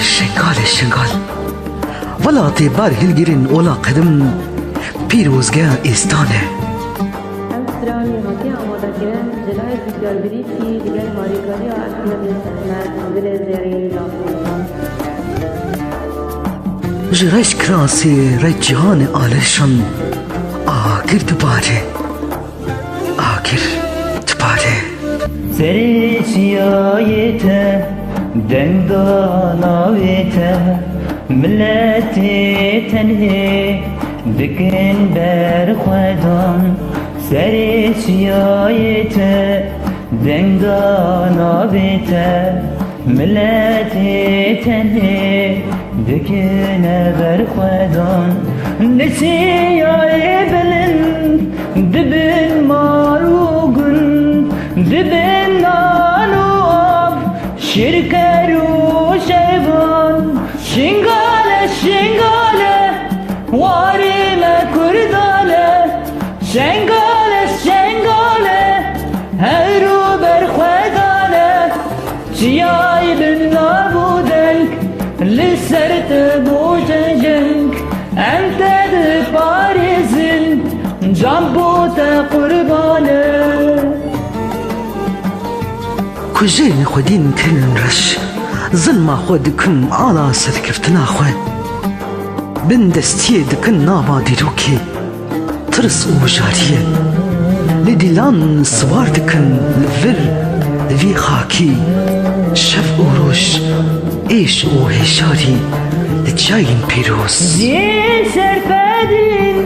شنگال شنگال ولاتي بار هلگرین اولا قدم پیروزگاه استانه استرالی هاتی آماده کرن جلای فکر بریتی دیگر هاریکاری و احمد سحمت دل زیرین لافیان جرش کراسی ری جهان آلشان آگر دوباره آگر دوباره سری سیایته دنداناویته ملتی تنهی دکن بر خودان سری سیایته دنداناویته ملتی تنهی دکن بر خودان نسیای بلن دبن ماروگن دبن نانو آب شرکر و شیبان شنگاله شنگاله واریم کرداله شنگاله شنگاله هرو بر خودانه چیای بن نابودنک لسرت بوجنجنک انت ده پاریزن جنبوت قربانه کجین خودین کرن رش ظلم خود کن آلا سرکفتنا خود بن دستی دکن نابا دیروکی ترس او جاریه لدیلان سوار دکن لور وی خاکی شف او روش ایش او هشاری لجاین پیروز زين سرفدين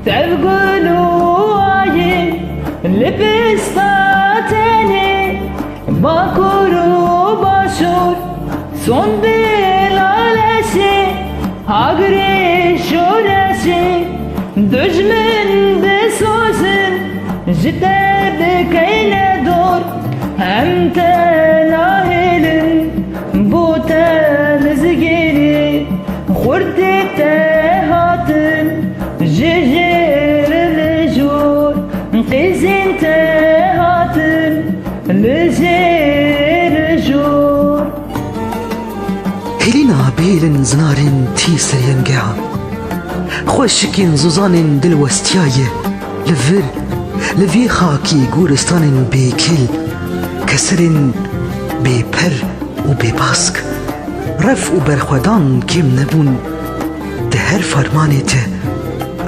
تبقلوا عين لبستاتني باكورو باشور son belalesi agri şoresi düşmen de sözün jite de keyle dor hem tenahilin bu temizgiri kurdi tehatın jejir lejur kızın tehatın lejir lejur هلینا بیلن زنارین تی سرینگه خوشکین زوزانین دلوستیایه لور لوی خاکی گورستانین بیکل کسرین بی پر و بی باسک رف و برخودان کم نبون ده هر فرمانی ته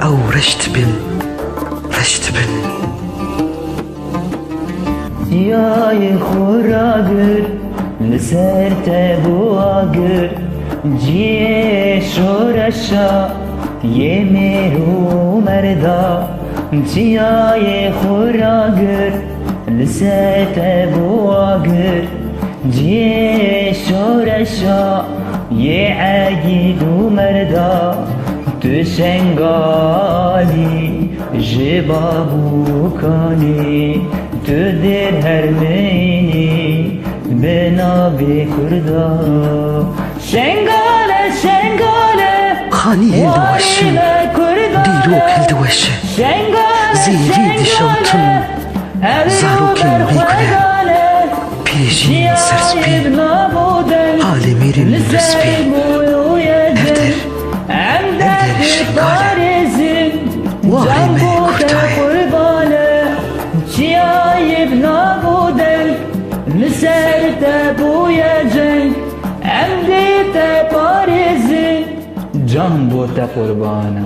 او رشت بن Siyah khuradır Lserte buagır Ciye şoraşa Yemeru merda Ciye khuradır Lserte buagır Ciye şoraşa Ye agidu merda Tüşengali Jibabu kani Tüdir hermeni Benabi kurda Şengale şengale خانی هلدوشه دیروک هلدوشه زیری دشوتون زاروکین بیکره پیشین سرسپی حال میرین رسپی هفدر شنگاله وارime kurtaye Çiyayip nabuden Lserte buyacen Emdi te Paris'in Can bu te kurbana